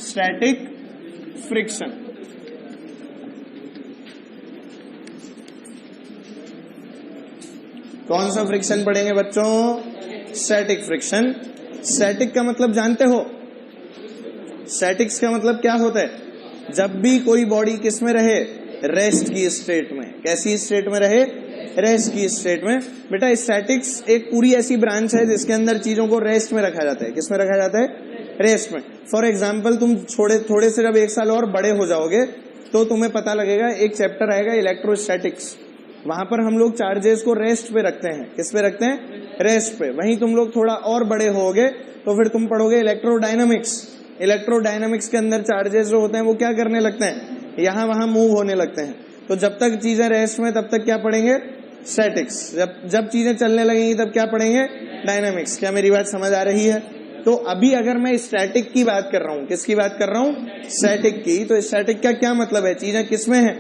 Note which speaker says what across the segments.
Speaker 1: Static friction. कौन सा friction पढ़ेंगे बच्चों? Static friction. स्टैटिक का मतलब जानते हो? स्टैटिक्स का मतलब क्या होता है? जब भी कोई बॉडी किस में रहे? रेस्ट की स्टेट में। कैसी स्टेट में रहे? रेस्ट की स्टेट में। बेटा स्टैटिक्स एक पूरी ऐसी ब्रांच है जिसके अंदर चीजों को रेस्ट में रखा जाता है। किस में रखा जाता है? रेस्ट में। फॉर एग्जाम्पल तुम थोड़े से जब 1 साल और बड़े हो जाओगे तो तुम्हें पता लगेगा, एक चैप्टर आएगा इलेक्ट्रोस्टैटिक्स, वहां पर हम लोग चार्जेस को रेस्ट पे रखते हैं। किस पे रखते हैं? रेस्ट पे। वहीं तुम लोग थोड़ा और बड़े होगे तो फिर तुम पढ़ोगे इलेक्ट्रोडायनामिक्स। इलेक्ट्रोडायनामिक्स के अंदर चार्जेस जो होते हैं वो क्या करने लगते हैं? यहां वहां मूव होने लगते हैं। तो जब तक चीजें रेस्ट में तब तक क्या पढ़ेंगे? स्टैटिक्स। जब चीजें चलने लगेंगी तब क्या पढ़ेंगे? डायनामिक्स। क्या मेरी बात समझ आ रही है? तो अभी अगर मैं स्टैटिक की बात कर रहा हूं, किसकी बात कर रहा हूं? स्टैटिक की। तो स्टैटिक का क्या मतलब है? चीजें किसमें है?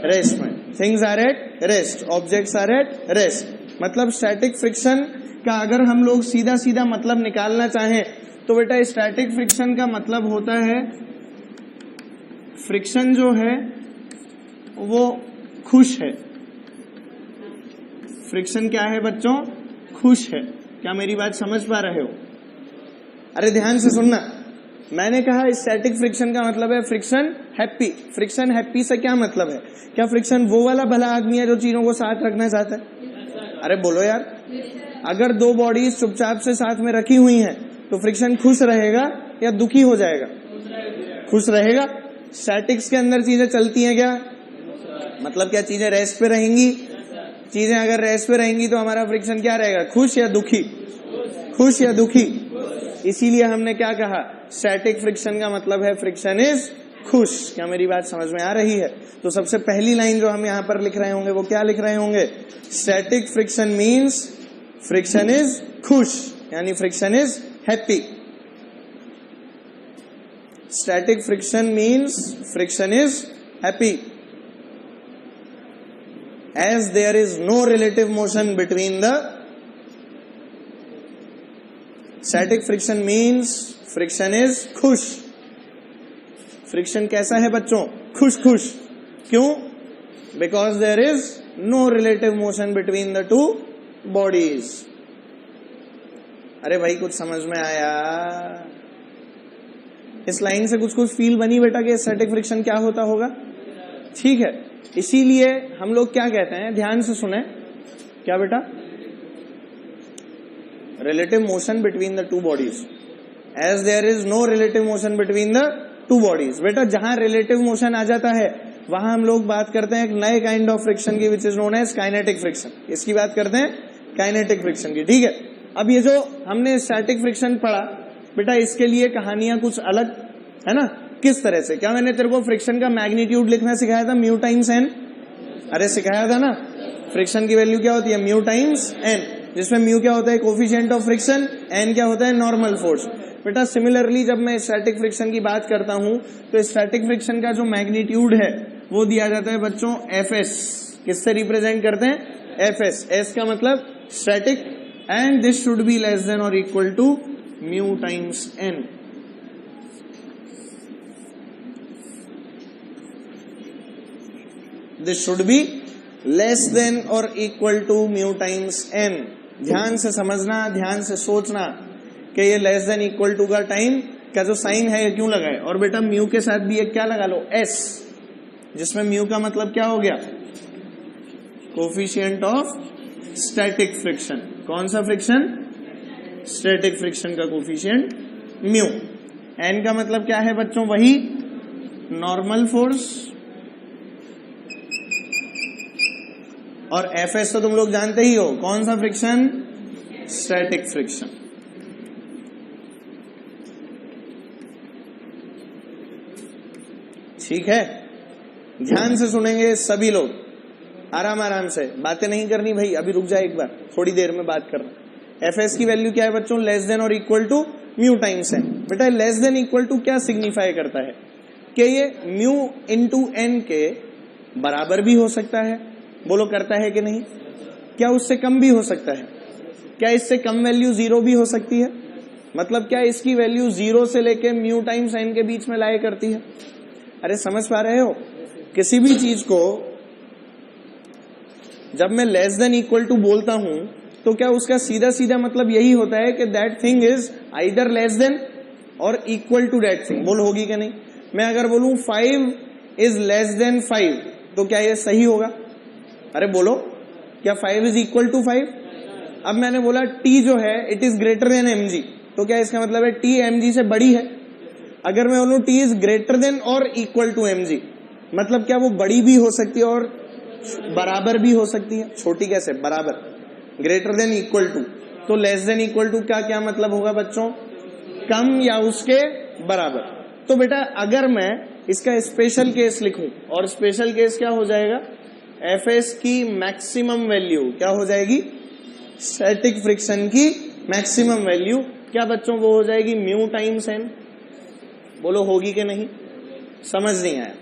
Speaker 1: रेस्ट में। Things are at rest, objects are at rest. मतलब स्टैटिक फ्रिक्शन का अगर हम लोग सीधा सीधा मतलब निकालना चाहें तो बेटा स्टैटिक फ्रिक्शन का मतलब होता है, फ्रिक्शन जो है वो खुश है। फ्रिक्शन क्या है बच्चों? खुश है। क्या मेरी बात समझ पा रहे हो? अरे ध्यान से सुनना, मैंने कहा स्टैटिक फ्रिक्शन का मतलब है फ्रिक्शन हैप्पी। फ्रिक्शन हैप्पी से क्या मतलब है? क्या फ्रिक्शन वो वाला भला आदमी है जो चीजों को साथ रखना चाहता है? अरे बोलो यार। अगर 2 बॉडीज चुपचाप से साथ में रखी हुई हैं तो फ्रिक्शन खुश रहेगा या दुखी हो जाएगा? खुश रहेगा। स्टैटिक्स के अंदर चीजें चलती हैं क्या? मतलब क्या चीजें रेस्ट पे रहेंगी? चीजें अगर रेस्ट पे रहेंगी तो हमारा फ्रिक्शन क्या रहेगा? खुश या दुखी? खुश या दुखी? इसीलिए हमने क्या कहा? स्टैटिक फ्रिक्शन का मतलब है फ्रिक्शन इज खुश। क्या मेरी बात समझ में आ रही है? तो सबसे पहली लाइन जो हम यहां पर लिख रहे होंगे वो क्या लिख रहे होंगे? Static friction means friction is खुश, यानी friction is happy. Static friction means friction is happy as there is no relative motion between the static friction means friction is खुश। फ्रिक्शन कैसा है बच्चों? खुश खुश। क्यों? because there is no relative motion between the two bodies। अरे भाई कुछ समझ में आया? इस लाइन से कुछ फील बनी बेटा कि स्टैटिक फ्रिक्शन क्या होता होगा? ठीक है। इसीलिए हम लोग क्या कहते हैं, ध्यान से सुने, क्या बेटा? Relative motion between the 2 bodies. As there is no relative motion between the 2 bodies. बेटा जहां रिलेटिव मोशन आ जाता है वहां हम लोग बात करते हैं एक नए काइंड ऑफ फ्रिक्शन की, which is known as kinetic friction. इसकी बात करते हैं काइनेटिक फ्रिक्शन की। ठीक है। अब ये जो हमने स्टैटिक फ्रिक्शन पढ़ा बेटा, इसके लिए कहानियां कुछ अलग है ना? किस तरह से? क्या मैंने तेरे को फ्रिक्शन का मैग्नीट्यूड लिखना सिखाया था? Mu times N. अरे सिखाया था ना। फ्रिक्शन की वैल्यू क्या होती है? म्यू टाइम्स एन, जिसमें म्यू क्या होता है? Coefficient of friction. एन क्या होता है? Normal force. बेटा सिमिलरली जब मैं स्टैटिक फ्रिक्शन की बात करता हूं तो स्टैटिक फ्रिक्शन का जो मैग्नीट्यूड है वो दिया जाता है बच्चों एफ एस। किससे रिप्रेजेंट करते हैं? F S. एस का मतलब static, and this should be less than और equal to mu times n. This should be less than or equal to mu times n। ध्यान से समझना, ध्यान से सोचना कि ये लेस देन इक्वल टू का टाइम का जो साइन है ये क्यों लगा है। और बेटा म्यू के साथ भी एक क्या लगा लो? s, जिसमें म्यू का मतलब क्या हो गया? Coefficient of static friction. कौन सा फ्रिक्शन? स्टैटिक फ्रिक्शन का कोफिशिएंट म्यू। n का मतलब क्या है बच्चों? वही नॉर्मल फोर्स। और एफ एस तो तुम लोग जानते ही हो, कौन सा फ्रिक्शन? Static friction. ठीक है। ध्यान से सुनेंगे सभी लोग, आराम आराम से, बातें नहीं करनी भाई। अभी रुक जाए एक बार, थोड़ी देर में बात करना। एफ एस की वैल्यू क्या है बच्चों? लेस देन और equal to mu times N. बेटा लेस देन इक्वल टू क्या सिग्निफाई करता है? कि ये म्यू इंटू एन के बराबर भी हो सकता है। बोलो करता है कि नहीं? क्या उससे कम भी हो सकता है? क्या इससे कम वैल्यू 0 भी हो सकती है? मतलब क्या इसकी वैल्यू 0 से लेके म्यू टाइम्स n के बीच में लाया करती है। अरे समझ पा रहे हो, किसी भी चीज को जब मैं लेस देन इक्वल टू बोलता हूं तो क्या उसका सीधा सीधा मतलब यही होता है कि that thing is either less than और इक्वल टू दैट थिंग। बोल होगी क्या नहीं। मैं अगर बोलूं 5 इज लेस देन 5 तो क्या ये सही होगा? अरे बोलो, क्या 5 इज इक्वल टू 5? अब मैंने बोला t जो है it is greater than mg, तो क्या इसका मतलब है t mg से बड़ी है? अगर मैं बोलूं t इज ग्रेटर देन और इक्वल टू mg, मतलब क्या वो बड़ी भी हो सकती है और बराबर भी हो सकती है? छोटी कैसे? बराबर, ग्रेटर देन इक्वल टू। तो लेस देन इक्वल टू का क्या मतलब होगा बच्चों? कम या उसके बराबर। तो बेटा अगर मैं इसका स्पेशल केस लिखूं, और स्पेशल केस क्या हो जाएगा? एफएस की मैक्सिमम वैल्यू क्या हो जाएगी? स्टैटिक फ्रिक्शन की मैक्सिमम वैल्यू क्या बच्चों? वो हो जाएगी म्यू टाइम्स एन। बोलो होगी कि नहीं? समझ नहीं आया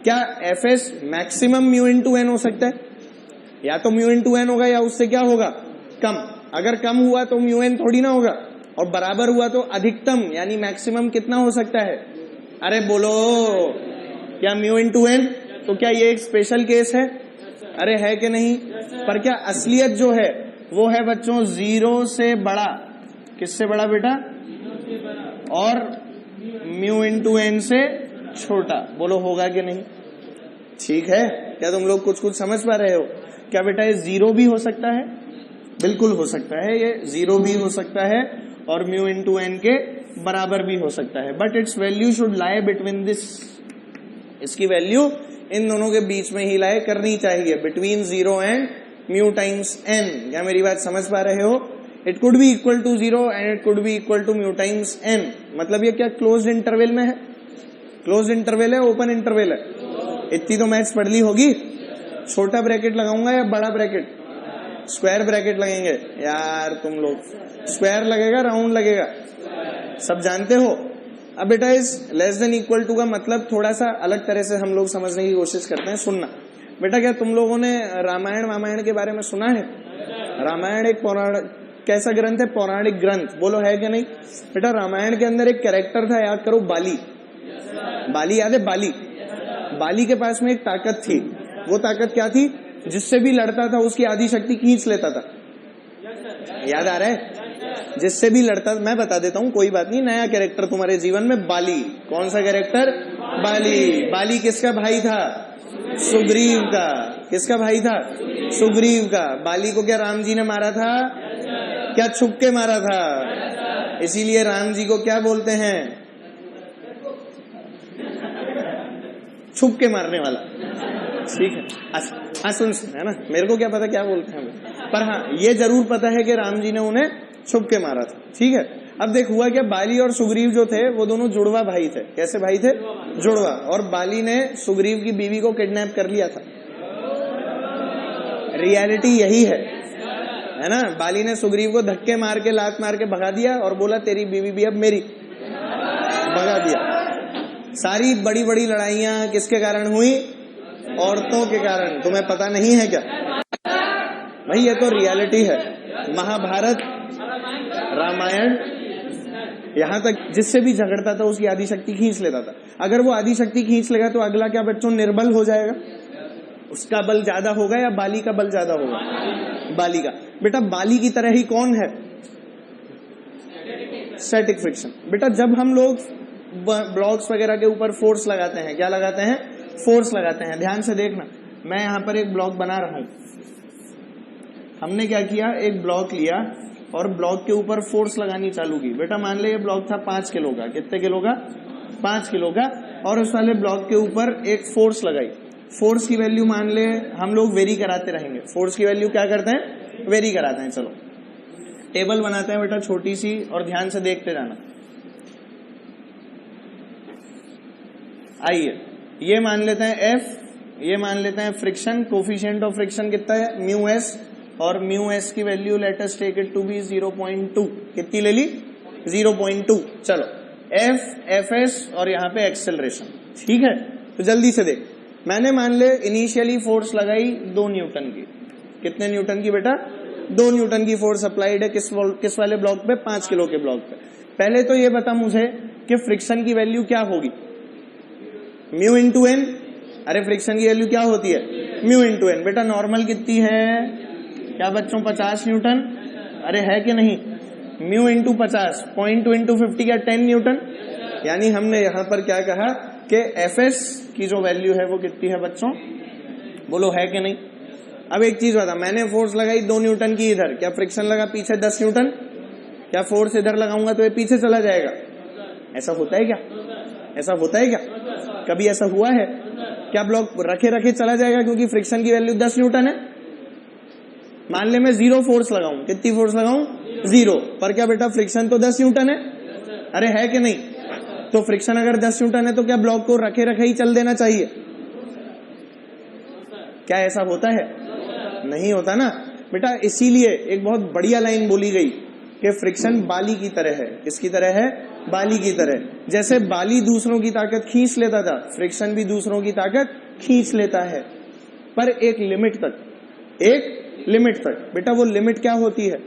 Speaker 1: क्या? FS maximum mu into N हो सकता है, या तो म्यू इंटू एन होगा या उससे क्या होगा? कम। अगर कम हुआ तो म्यू एन थोड़ी ना होगा, और बराबर हुआ तो अधिकतम यानी मैक्सिमम कितना हो सकता है? अरे बोलो, क्या म्यू इंटू एन? तो क्या ये एक स्पेशल केस है? अरे है कि नहीं? पर क्या असलियत जो है वो है बच्चों 0 से बड़ा। किससे बड़ा बेटा? और म्यू इंटू एन से छोटा। बोलो होगा कि नहीं? ठीक है, क्या तुम लोग कुछ कुछ समझ पा रहे हो? क्या बेटा ये 0 भी हो सकता है? बिल्कुल हो सकता है, ये 0 भी हो सकता है और म्यू इंटू एन के बराबर भी हो सकता है, but its value should lie between this. इसकी वैल्यू इन दोनों के बीच में ही लाई करनी चाहिए, between 0 and mu times N. क्या मेरी बात समझ पा रहे हो? It could be equal to 0 and it could be equal to mu times N. मतलब ये क्या क्लोज्ड इंटरवल में है? क्लोज्ड इंटरवल है, ओपन इंटरवल है? इतनी तो मैथ्स पढ़ ली होगी। छोटा ब्रैकेट लगाऊंगा या बड़ा ब्रैकेट? स्क्वायर ब्रैकेट लगेंगे यार तुम लोग। स्क्वायर लगेगा, राउंड लगेगा, सब जानते हो। अब बेटा इस लेस देन इक्वल टू का मतलब थोड़ा सा अलग तरह से हम लोग समझने की कोशिश करते हैं। सुनना बेटा, क्या तुम लोगों ने रामायण के बारे में सुना है? रामायण एक पौराणिक कैसा ग्रंथ है? पौराणिक ग्रंथ। बोलो है कि नहीं? बेटा रामायण के अंदर एक कैरेक्टर था, याद करो, बाली। बाली याद है? बाली के पास में एक ताकत थी। वो ताकत क्या थी? जिससे भी लड़ता था उसकी आधी शक्ति खींच लेता था। याद आ रहा है? जिससे भी लड़ता, मैं बता देता हूँ, कोई बात नहीं। नया कैरेक्टर तुम्हारे जीवन में, बाली। कौन सा कैरेक्टर? बाली। बाली किसका भाई था? सुग्रीव का। किसका भाई था? सुग्रीव का। बाली को क्या राम जी ने मारा था? क्या छुप के मारा था? इसीलिए राम जी को क्या बोलते हैं? छुप के मारने वाला। ठीक है, अच्छा सुन है ना, मेरे को क्या पता क्या बोलते हैं, पर हाँ ये जरूर पता है कि राम जी ने उन्हें छुप के मारा था। ठीक है, अब देख हुआ क्या, बाली और सुग्रीव जो थे वो दोनों जुड़वा भाई थे। कैसे भाई थे? जुड़वा। और बाली ने सुग्रीव की बीवी को किडनैप कर लिया था। रियलिटी यही है ना? बाली ने सुग्रीव को धक्के मार के, लात मार के भगा दिया और बोला तेरी बीवी भी अब मेरी। भगा दिया। सारी बड़ी बड़ी लड़ाइयां किसके कारण हुई? औरतों के कारण। तुम्हें पता नहीं है क्या भाई? ये तो रियलिटी है। महाभारत, रामायण, यहां तक जिससे भी झगड़ता था उसकी आधी शक्ति खींच लेता था। अगर वो आधी शक्ति खींच लेगा तो अगला क्या बच्चों? निर्बल हो जाएगा। उसका बल ज्यादा होगा या बाली का बल ज्यादा होगा? बाली का। बेटा बाली की तरह ही कौन है? Static friction. बेटा जब हम लोग ब्लॉक्स वगैरह के ऊपर फोर्स लगाते हैं, क्या लगाते हैं? फोर्स लगाते हैं। ध्यान से देखना, मैं यहां पर एक ब्लॉक बना रहा हूं। हमने क्या किया? एक ब्लॉक लिया और ब्लॉक के ऊपर फोर्स लगानी चालू की। बेटा मान ले ये ब्लॉक था 5 किलो का। कितने किलो का? 5 किलो का। और उस वाले ब्लॉक के ऊपर एक फोर्स लगाई। फोर्स की वैल्यू मान ले हम लोग वेरी कराते रहेंगे। फोर्स की वैल्यू क्या करते हैं? वेरी कराते हैं। चलो टेबल बनाते हैं बेटा छोटी सी, और ध्यान से देखते जाना। आइए ये मान लेते हैं F, ये मान लेते हैं फ्रिक्शन। कोफिशिएंट ऑफ फ्रिक्शन कितना है? Mu S. और म्यू एस की value let us take it to be 0.2। कितनी ले ली? 0.2। चलो F, Fs और यहाँ पे एक्सेलरेशन। ठीक है, तो जल्दी से देख। मैंने मान ले इनिशियली फोर्स लगाई 2 न्यूटन की। कितने न्यूटन की बेटा? 2 न्यूटन की फोर्स अप्लाइड है किस वाले ब्लॉक पे? 5 किलो के ब्लॉक पे। पहले तो ये बता मुझे कि फ्रिक्शन की वैल्यू क्या होगी, म्यू इंटू एन। अरे फ्रिक्शन की वैल्यू क्या होती है, म्यू इंटू एन। बेटा नॉर्मल कितनी है, क्या बच्चों 50 न्यूटन, अरे है कि नहीं, म्यू इंटू 50, 0.2 इंटू 50 क्या 10 न्यूटन। यानी हमने यहां पर क्या कहा कि एफएस की जो वैल्यू है वो कितनी है बच्चों, बोलो है कि नहीं। अब एक चीज बता, मैंने फोर्स लगाई 2 न्यूटन की इधर, क्या फ्रिक्शन लगा पीछे 10 न्यूटन, क्या फोर्स इधर लगाऊंगा तो ये पीछे चला जाएगा, ऐसा होता है क्या, ऐसा होता है क्या, कभी ऐसा हुआ है क्या, ब्लॉक रखे रखे चला जाएगा क्योंकि फ्रिक्शन की वैल्यू 10 न्यूटन है। मान ले मैं 0 फोर्स लगाऊं, कितनी फोर्स लगाऊं, 0, पर क्या बेटा फ्रिक्शन तो 10 न्यूटन है, अरे है कि नहीं। तो फ्रिक्शन अगर 10 न्यूटन है तो क्या ब्लॉक को रखे रखे ही चल देना चाहिए, क्या ऐसा होता है, नहीं होता ना बेटा। इसीलिए एक बहुत बढ़िया लाइन बोली गई कि फ्रिक्शन बाली की तरह है, किसकी तरह है, बाली की तरह। जैसे बाली दूसरों की ताकत खींच लेता था, फ्रिक्शन भी दूसरों की ताकत खींच लेता है, पर एक लिमिट तक, एक लिमिट तक। बेटा वो लिमिट क्या होती है,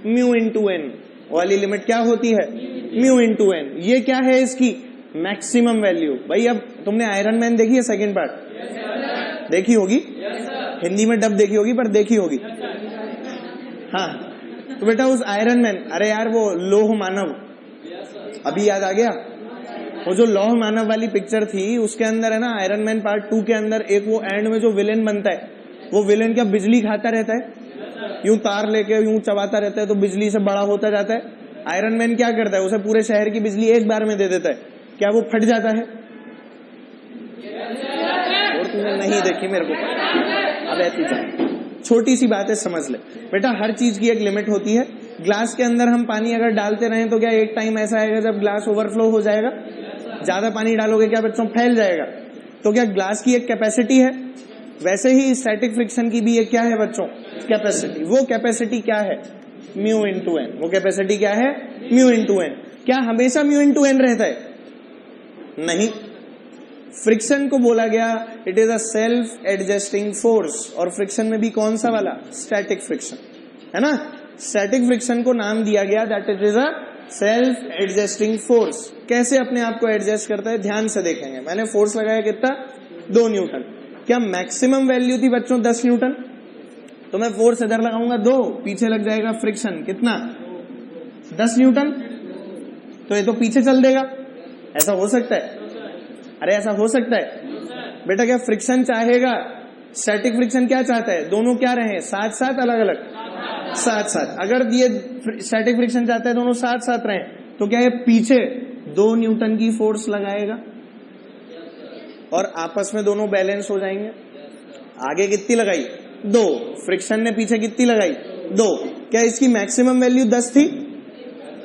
Speaker 1: म्यू इंटू एन वाली लिमिट क्या होती है, म्यू इंटू एन। ये क्या है इसकी मैक्सिमम वैल्यू। भाई अब तुमने आयरन मैन देखी है सेकंड पार्ट, देखी होगी, हिंदी में डब देखी होगी पर देखी होगी, हाँ। तो बेटा उस आयरन मैन, अरे यार वो लोह मानव, अभी याद आ गया, वो जो लौह मानव वाली पिक्चर थी उसके अंदर है ना, आयरन मैन पार्ट 2 के अंदर एक वो एंड में जो विलेन बनता है, वो विलेन क्या बिजली खाता रहता है, यूं तार लेके यूं चबाता रहता है तो बिजली से बड़ा होता जाता है। आयरन मैन क्या करता है, उसे पूरे शहर की बिजली एक बार में दे देता है, क्या वो फट जाता है, और तुमने नहीं देखी मेरे को, अब ऐसी छोटी सी बात है समझ ले बेटा, हर चीज की एक लिमिट होती है। ग्लास के अंदर हम पानी अगर डालते रहें तो क्या एक टाइम ऐसा आएगा जब ग्लास ओवरफ्लो हो जाएगा, ज्यादा पानी डालोगे क्या बच्चों फैल जाएगा, तो क्या ग्लास की एक कैपेसिटी है, वैसे ही स्टैटिक फ्रिक्शन की भी एक क्या है बच्चों, कैपेसिटी। वो कैपेसिटी क्या है, म्यू इंटू एन। वो कैपेसिटी क्या है, म्यू इंटू एन। क्या हमेशा म्यू इंटू एन रहता है, नहीं। फ्रिक्शन को बोला गया it is a self adjusting force, और फ्रिक्शन में भी कौन सा वाला, स्टैटिक फ्रिक्शन, है ना। स्टैटिक फ्रिक्शन को नाम दिया गया that it is a self adjusting force. कैसे अपने आप को एडजस्ट करता है, ध्यान से देखेंगे। मैंने फोर्स लगाया कितना, 2 न्यूटन। क्या मैक्सिमम वैल्यू थी बच्चों 10 न्यूटन, तो मैं फोर्स इधर लगाऊंगा 2, पीछे लग जाएगा फ्रिक्शन कितना, 10 न्यूटन, तो ये तो पीछे चल देगा। ऐसा हो सकता है, अरे ऐसा हो सकता है बेटा। क्या फ्रिक्शन चाहेगा, स्टैटिक फ्रिक्शन क्या चाहता है, दोनों क्या रहे, साथ साथ, अलग अलग, साथ साथ। अगर ये स्टैटिक फ्रिक्शन चाहता है दोनों साथ साथ रहे, तो क्या ये पीछे 2 न्यूटन की फोर्स लगाएगा और आपस में दोनों बैलेंस हो जाएंगे। आगे कितनी लगाई, 2, फ्रिक्शन ने पीछे कितनी लगाई, 2। क्या इसकी मैक्सिमम वैल्यू 10 थी,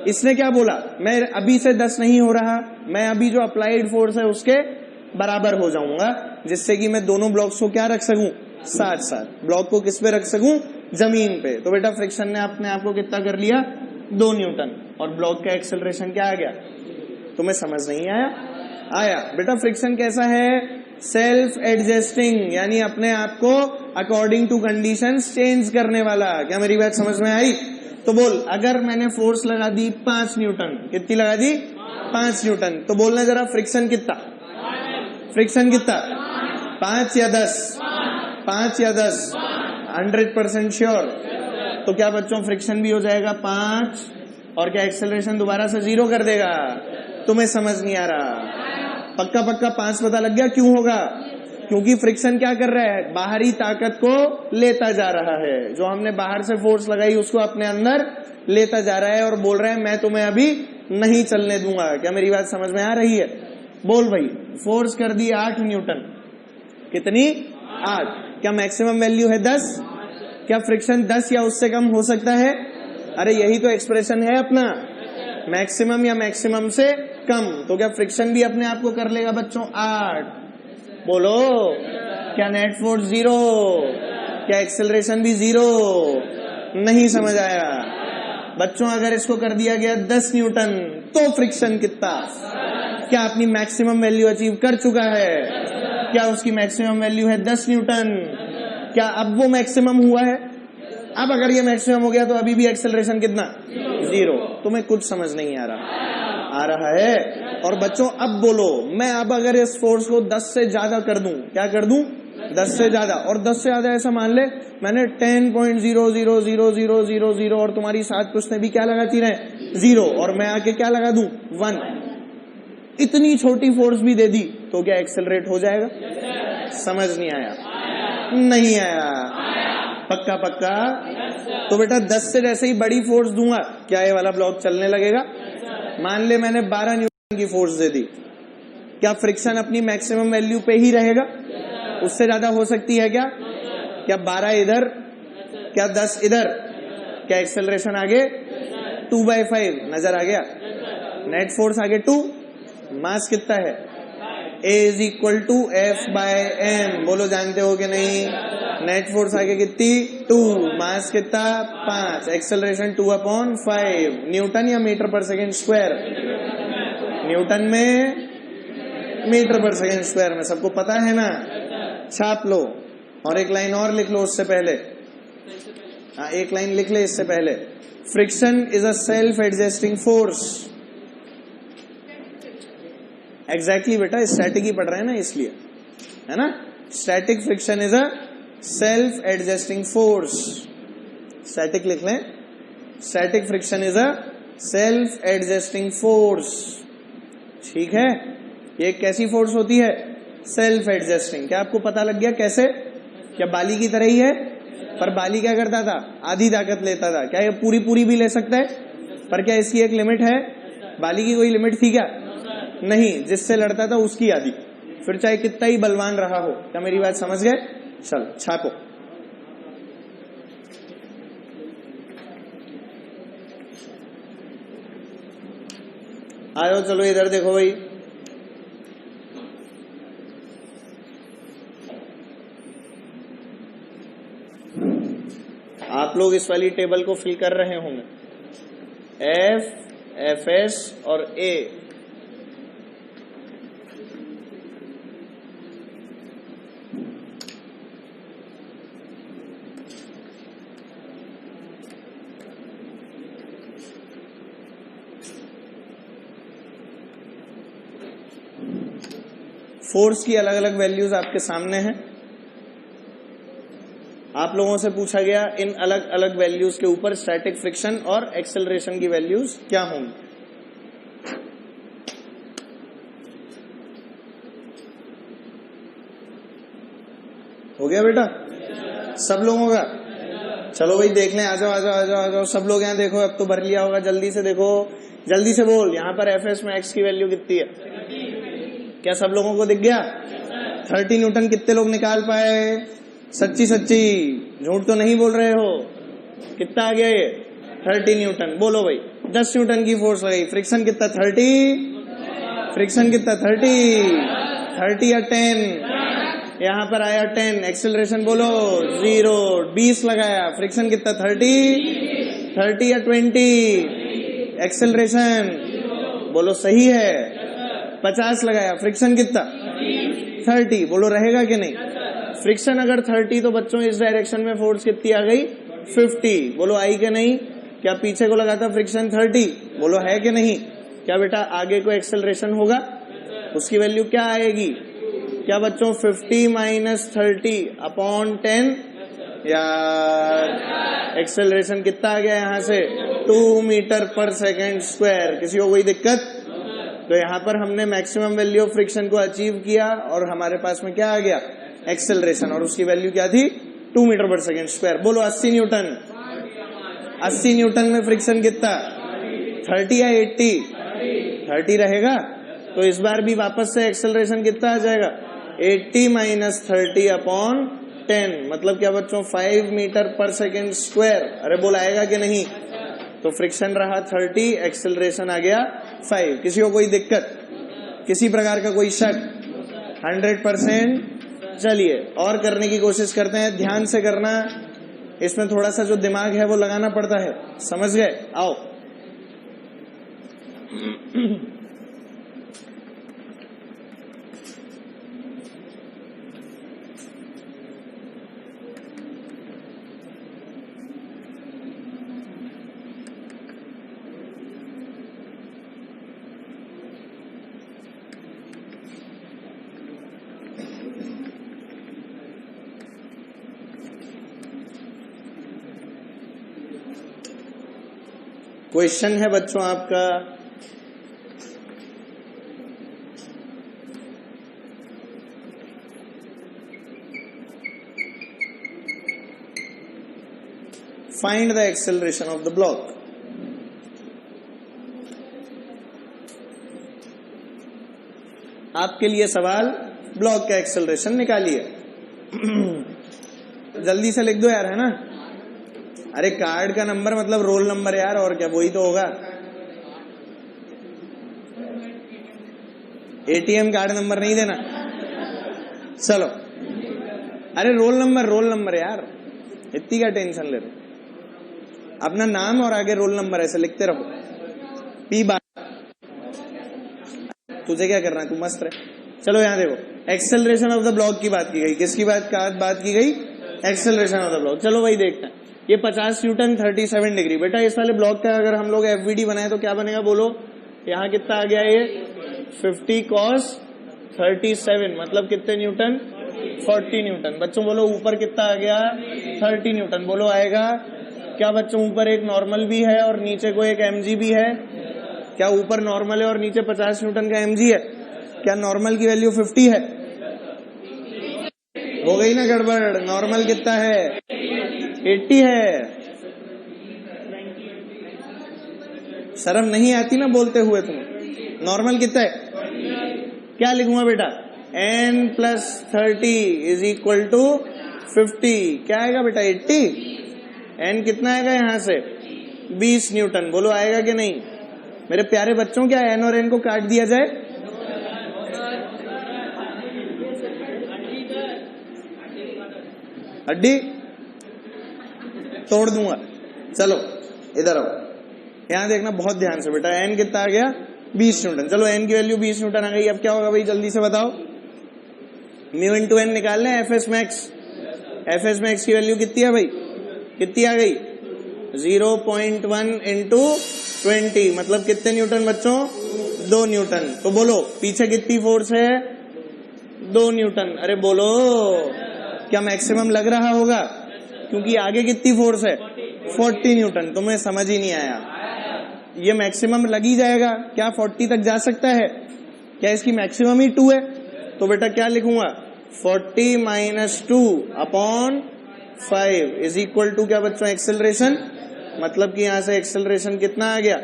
Speaker 1: इसने क्या बोला, मैं अभी से 10 नहीं हो रहा, मैं अभी जो अप्लाइड फोर्स है उसके बराबर हो जाऊंगा, जिससे कि मैं दोनों ब्लॉक्स को क्या रख सकूं, साथ साथ। ब्लॉक को किस पे रख सकूं, जमीन पे। तो बेटा फ्रिक्शन ने अपने आप को कितना कर लिया, 2 न्यूटन, और ब्लॉक का एक्सेलरेशन क्या आ गया, तुम्हें समझ नहीं आया, आया। बेटा फ्रिक्शन कैसा है, सेल्फ एडजस्टिंग, यानी अपने आप को अकॉर्डिंग टू कंडीशंस चेंज करने वाला। क्या मेरी बात समझ में आई। तो बोल, अगर मैंने फोर्स लगा दी 5 न्यूटन, कितनी लगा दी, 5 न्यूटन, तो बोलना जरा फ्रिक्शन कितना, फ्रिक्शन कितना, 5 या 10, 5 या 10, 100% श्योर। तो क्या बच्चों फ्रिक्शन भी हो जाएगा 5, और क्या एक्सेलरेशन दोबारा से 0 कर देगा, तुम्हें समझ नहीं आ रहा। पक्का पक्का 5 पता लग गया, क्यों होगा, क्योंकि फ्रिक्शन क्या कर रहा है, बाहरी ताकत को लेता जा रहा है, जो हमने बाहर से फोर्स लगाई उसको अपने अंदर लेता जा रहा है, और बोल रहा है मैं तुम्हें अभी नहीं चलने दूंगा। क्या मेरी बात समझ में आ रही है, बोल भाई। फोर्स कर दी 8 न्यूटन, कितनी, 8। क्या मैक्सिमम वैल्यू है 10, क्या फ्रिक्शन 10 या उससे कम हो सकता है, अरे यही तो एक्सप्रेशन है अपना, मैक्सिमम या मैक्सिमम से कम। तो क्या फ्रिक्शन भी अपने आप को कर लेगा बच्चों 8, बोलो। क्या नेट फोर्स 0, क्या एक्सेलरेशन भी 0, नहीं समझ आया बच्चों। अगर इसको कर दिया गया 10 न्यूटन, तो फ्रिक्शन कितना, क्या अपनी मैक्सिमम वैल्यू अचीव कर चुका है, क्या उसकी मैक्सिमम वैल्यू है 10 न्यूटन, क्या अब वो मैक्सिमम हुआ है। अब अगर ये मैक्सिमम हो गया तो अभी भी एक्सेलरेशन कितना, 0। तुम्हें कुछ समझ नहीं आ रहा है। और बच्चों अब बोलो, मैं अब अगर इस फोर्स को 10 से ज्यादा कर दूं, क्या कर दूं? 10 से ज्यादा। और 10 से ज्यादा ऐसा मान ले मैंने 10.0000000 और तुम्हारी साथ पुश्तें भी क्या लगाती रहे? 0, और मैं आके क्या लगा दूं? 1। इतनी छोटी फोर्स भी दे दी तो क्या एक्सेलरेट हो जाएगा? समझ नहीं आया? नहीं आया? पक्का पक्का? तो बेटा 10 से जैसे ही बड़ी फोर्स दूंगा, क्या ये वाला ब्लॉक चलने लगेगा? मान ले मैंने 12 न्यूटन की फोर्स दे दी, क्या फ्रिक्शन अपनी मैक्सिमम वैल्यू पे ही रहेगा? उससे ज्यादा हो सकती है क्या? क्या 12 इधर, क्या 10 इधर? क्या एक्सेलरेशन आगे 2/5 नजर आ गया? नेट फोर्स आगे 2, मास कितना है? A = F/m। बोलो जानते हो कि नहीं? नेट फोर्स आगे कितनी? 2, मास कितना? 5, एक्सेलरेशन 2/5। न्यूटन या मीटर पर सेकेंड स्क्वायर? न्यूटन में, मीटर पर सेकेंड स्क्वायर में। सबको पता है ना? छाप लो। और एक लाइन और लिख लो उससे पहले। हाँ, एक लाइन लिख ले इससे पहले। Friction is a self adjusting force. Exactly बेटा, स्टैटिक ही पढ़ रहे हैं ना, इसलिए, है ना? Static friction is a self adjusting force. Static लिख लें। Static friction is a self adjusting force. ठीक है? ये कैसी फोर्स होती है? Self adjusting. क्या आपको पता लग गया कैसे? क्या बाली की तरह ही है? पर बाली क्या करता था? आधी ताकत लेता था। क्या ये पूरी भी ले सकता है? पर क्या इसकी एक लिमिट है? बाली की कोई लिमिट थी क्या? नहीं, जिससे लड़ता था उसकी आधी। फिर चाहे कितना ही बलवान रहा हो। क्या मेरी बात समझ गए? चल छापो। आयो, चलो इधर देखो भाई। आप लोग इस वाली टेबल को फिल कर रहे होंगे। F, Fs और A। फोर्स की अलग अलग वैल्यूज आपके सामने हैं। आप लोगों से पूछा गया इन अलग अलग वैल्यूज के ऊपर स्टैटिक फ्रिक्शन और एक्सेलरेशन की वैल्यूज क्या होंगी। हो गया बेटा सब लोगों का? चलो भाई देख लें। आ जाओ आ जाओ आ जाओ आ जाओ सब लोग यहाँ देखो। अब तो भर लिया होगा, जल्दी से देखो, जल्दी से बोल। यहाँ पर Fs में x की वैल्यू कितनी है? क्या सब लोगों को दिख गया? 30 न्यूटन कितने लोग निकाल पाए? सच्ची सच्ची, झूठ तो नहीं बोल रहे हो? कितना आ गया ये? 30 न्यूटन। बोलो भाई, 10 न्यूटन की फोर्स लगी, फ्रिक्शन कितना? 30। फ्रिक्शन कितना? 30 या 10? यहाँ पर आया 10। एक्सेलरेशन बोलो 0। 20 लगाया, फ्रिक्शन कितना? 30 या 20? एक्सेलरेशन बोलो सही है। 50 लगाया, फ्रिक्शन कितना? 30। बोलो रहेगा कि नहीं? फ्रिक्शन अगर 30 तो बच्चों इस डायरेक्शन में फोर्स कितनी आ गई? 50। बोलो आई कि नहीं? क्या पीछे को लगा था फ्रिक्शन 30? बोलो है कि नहीं? क्या बेटा आगे को एक्सेलरेशन होगा? उसकी वैल्यू क्या आएगी? क्या बच्चों 50 - 30/10? यार एक्सेलरेशन कितना आ गया यहाँ से? 2 मीटर पर सेकेंड स्क्वायर। किसी को कोई दिक्कत? तो यहाँ पर हमने मैक्सिमम वैल्यू ऑफ फ्रिक्शन को अचीव किया और हमारे पास में क्या आ गया? एक्सेलरेशन। और उसकी वैल्यू क्या थी? 2 मीटर पर सेकेंड स्क्वायर। बोलो 80 न्यूटन। 80 न्यूटन में फ्रिक्शन कितना? 30 या 80? 30 रहेगा। तो इस बार भी वापस से एक्सेलरेशन कितना आ जाएगा? 80 - 30/10। मतलब क्या बच्चों? 5 मीटर पर सेकेंड स्क्वायर। अरे बोल आएगा कि नहीं? तो फ्रिक्शन रहा 30, एक्सेलरेशन आ गया 5। किसी को कोई दिक्कत? किसी प्रकार का कोई शक? 100%। चलिए और करने की कोशिश करते हैं। ध्यान से करना, इसमें थोड़ा सा जो दिमाग है वो लगाना पड़ता है। समझ गए? आओ क्वेश्चन है बच्चों आपका, find the acceleration of the block. आपके लिए सवाल, ब्लॉक का एक्सेलरेशन निकालिए। जल्दी से लिख दो यार, है ना। अरे कार्ड का नंबर मतलब रोल नंबर यार, और क्या, वही तो होगा। एटीएम कार्ड नंबर नहीं देना। चलो, अरे रोल नंबर यार, इतनी क्या टेंशन ले रहे। अपना नाम और आगे रोल नंबर ऐसे लिखते रहो। पी बात, तुझे क्या करना है, तू मस्त रहे। चलो यहाँ देखो, एक्सेलरेशन ऑफ द ब्लॉक की बात की गई। किसकी बात की गई? Acceleration of the block. चलो वही देखते हैं। ये 50 न्यूटन 37 डिग्री। बेटा इस वाले ब्लॉक का अगर हम लोग एफवीडी बनाए तो क्या बनेगा, बोलो। यहाँ कितना आ गया, ये 50 cos 37 मतलब कितने न्यूटन, 40 न्यूटन। बच्चों बोलो ऊपर कितना आ गया, 30 न्यूटन। बोलो आएगा क्या बच्चों, ऊपर एक नॉर्मल भी है और नीचे को एक mg भी है। क्या ऊपर नॉर्मल है और नीचे 50 न्यूटन का mg है? क्या नॉर्मल की वैल्यू 50 है? हो गई ना गड़बड़। नॉर्मल कितना है, 80 है। शर्म नहीं आती ना बोलते हुए तुम। नॉर्मल कितना है? क्या लिखूंगा बेटा, n + 30 = 50। क्या आएगा बेटा, 80। n कितना आएगा यहाँ से, 20 न्यूटन। बोलो आएगा कि नहीं मेरे प्यारे बच्चों? क्या n और n को काट दिया जाए? हड्डी तोड़ दूंगा। चलो इधर आओ, यहां देखना बहुत ध्यान से बेटा। n कितना आ गया, 20 न्यूटन। चलो n की वैल्यू 20 न्यूटन आ गई। अब क्या होगा भाई, जल्दी से बताओ। म्यू इंटू n निकालना है, एफ एस मैक्स की वैल्यू कितनी है भाई, कितनी आ गई, 0.1 × 20 मतलब कितने न्यूटन बच्चों, 2 न्यूटन। तो बोलो पीछे कितनी फोर्स है, 2 न्यूटन। अरे बोलो, क्या मैक्सिमम लग रहा होगा, क्योंकि आगे कितनी फोर्स है, 40 न्यूटन। तुम्हें समझ ही नहीं आया, ये मैक्सिमम लग ही जाएगा। क्या 40 तक जा सकता है? क्या इसकी मैक्सिमम ही 2 है? तो बेटा क्या लिखूंगा, 40 - 2/5 = क्या बच्चों, एक्सेलरेशन। मतलब कि यहां से एक्सेलरेशन कितना आ गया,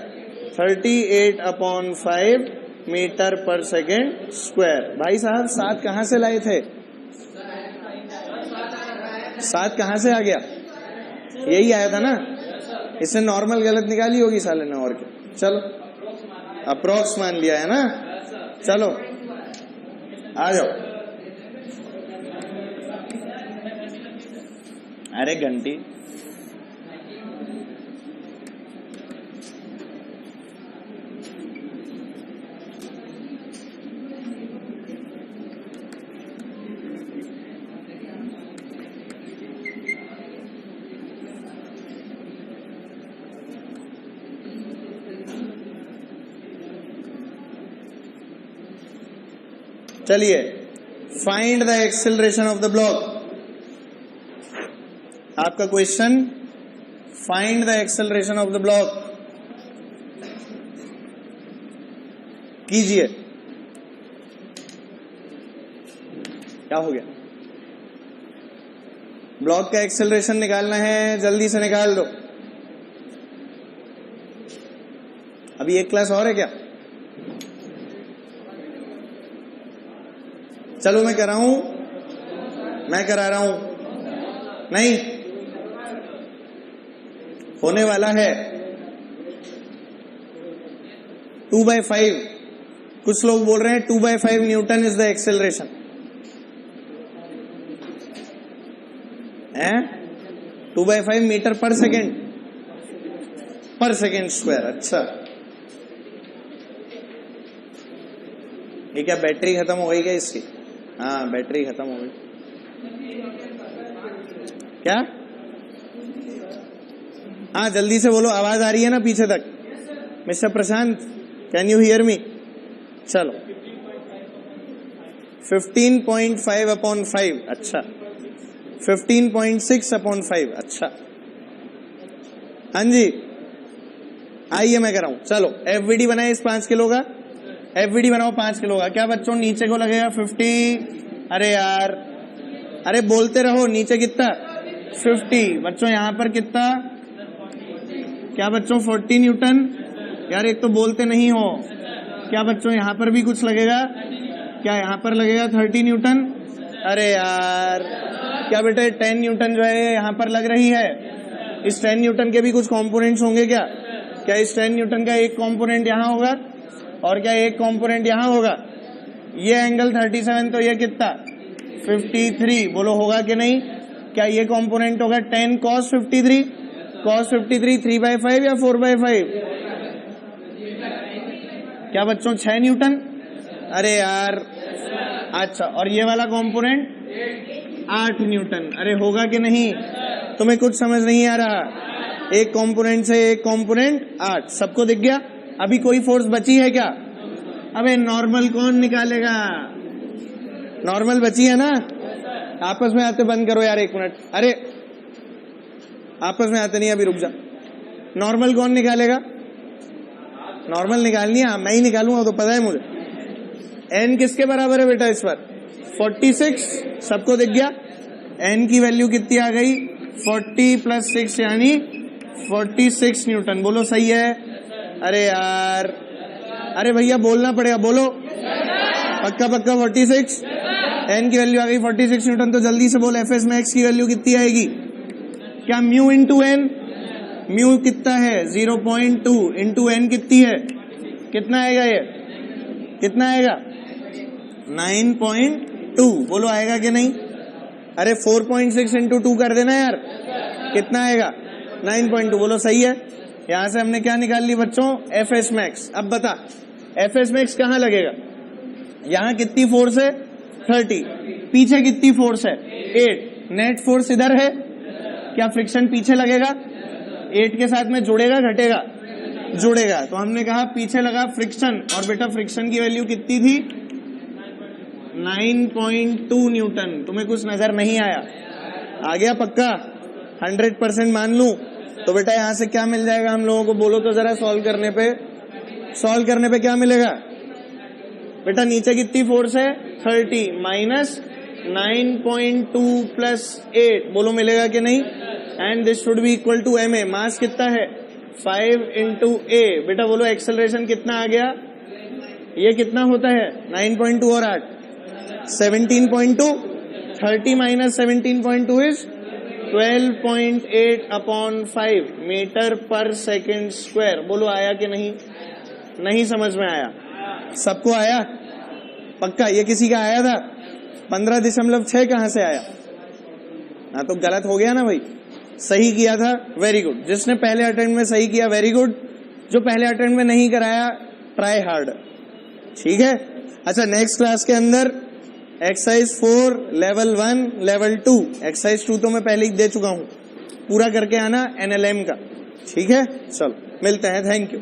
Speaker 1: 38/5 मीटर/सेकंड²। भाई साहब 7 कहां से लाए थे, 7 कहां से आ गया, यही आया था ना। इससे नॉर्मल गलत निकाली होगी साले ने, और क्या। चलो अप्रोक्स मान लिया है ना। चलो आ जाओ। अरे घंटी, चलिए find the acceleration of the block. आपका question, find the acceleration of the block कीजिए। क्या हो गया, ब्लॉक का एक्सेलरेशन निकालना है, जल्दी से निकाल दो। अभी एक क्लास और है क्या? चलो मैं करा रहा हूं, नहीं होने वाला है। 2/5, कुछ लोग बोल रहे हैं 2/5 न्यूटन इज द एक्सेलरेशन है, 2/5 मीटर/सेकंड²। अच्छा, ये क्या बैटरी खत्म हो गई क्या इसकी? हाँ बैटरी खत्म हो गई। क्या? हाँ जल्दी से बोलो, आवाज आ रही है ना पीछे तक? Mister Prashant, can you hear me? चलो 15.5/5। अच्छा 15.6/5। अच्छा हाँ जी, आइए मैं कराऊं, चलो एफवीडी बनाए इस 5 किलो का, एफवीडी बनाओ 5 किलो का। क्या बच्चों नीचे को लगेगा 50, अरे यार अरे बोलते रहो, नीचे कितना 50, बच्चों यहाँ पर कितना, क्या बच्चों 40 न्यूटन, यार एक तो बोलते नहीं हो। क्या बच्चों यहाँ पर भी कुछ लगेगा, क्या यहाँ पर लगेगा 30 न्यूटन, अरे यार क्या बेटा 10 न्यूटन जो है यहाँ पर लग रही है, इस 10 न्यूटन के भी कुछ कंपोनेंट्स होंगे क्या, क्या इस 10 न्यूटन का एक कंपोनेंट यहाँ होगा और क्या एक कंपोनेंट यहाँ होगा, ये एंगल 37 तो ये कितना 53, बोलो होगा कि नहीं, क्या ये कंपोनेंट होगा 10 cos 53, cos 53 3/5 या 4/5, क्या बच्चों 6 न्यूटन, अरे यार अच्छा, और ये वाला कंपोनेंट 8 न्यूटन, अरे होगा कि नहीं, तुम्हें कुछ समझ नहीं आ रहा, एक कंपोनेंट से एक कंपोनेंट 8, सबको दिख गया। अभी कोई फोर्स बची है क्या, अबे नॉर्मल कौन निकालेगा, नॉर्मल बची है ना, आपस में आते बंद करो यार 1 मिनट, अरे आपस में आते नहीं, अभी रुक जा, नॉर्मल कौन निकालेगा, नॉर्मल निकालनी है, मैं ही निकालूंगा तो पता है मुझे। n किसके बराबर है बेटा इस बार 46, सबको दिख गया, n की वैल्यू कितनी आ गई 40 + 6 यानी 46 न्यूटन, बोलो सही है, अरे यार अरे भैया बोलना पड़ेगा, बोलो पक्का पक्का 46, n की वैल्यू आ गई 46 न्यूटन, तो जल्दी से बोल एफ एस मैक्स की वैल्यू कितनी आएगी, क्या म्यू इंटू एन, म्यू कितना है 0.2 इंटू एन कितनी है, कितना आएगा ये, कितना आएगा 9.2, बोलो आएगा कि नहीं, अरे 4.6 इंटू 2 कर देना यार, कितना आएगा 9.2, बोलो सही है। यहां से हमने क्या निकाल ली बच्चों एफ एस मैक्स। अब बता एफ एस मैक्स कहाँ लगेगा, यहाँ कितनी फोर्स है 30, पीछे कितनी फोर्स है 8, नेट फोर्स इधर है, क्या फ्रिक्शन पीछे लगेगा 8 के साथ में जुड़ेगा घटेगा, जुड़ेगा, तो हमने कहा पीछे लगा फ्रिक्शन, और बेटा फ्रिक्शन की वैल्यू कितनी थी 9.2 न्यूटन, तुम्हें कुछ नजर नहीं आया, आ गया पक्का 100% मान लूं, तो बेटा यहां से क्या मिल जाएगा हम लोगों को, बोलो तो जरा सॉल्व करने पे क्या मिलेगा बेटा, नीचे कितनी फोर्स है 30 माइनस 9.2 + 8, बोलो मिलेगा कि नहीं, and this should be equal to ma, mass कितना है 5 × a, बेटा बोलो एक्सेलरेशन कितना आ गया, ये कितना होता है 9.2 और 8 17.2, 30 माइनस 17.2 इज 12.8/5 मीटर पर सेकेंड स्क्वायर, बोलो आया कि नहीं, नहीं समझ में आया, सबको आया पक्का, ये किसी का आया था 15.6 कहां से आया, हाँ तो गलत हो गया ना भाई, सही किया था वेरी गुड, जिसने पहले अटेम्प्ट में सही किया वेरी गुड, जो पहले अटेम्प्ट में नहीं कराया ट्राई हार्ड, ठीक है। अच्छा नेक्स्ट क्लास के अंदर एक्सरसाइज 4 लेवल 1 लेवल 2, एक्सरसाइज 2 तो मैं पहले ही दे चुका हूं, पूरा करके आना NLM का, ठीक है, चलो मिलते हैं, थैंक यू।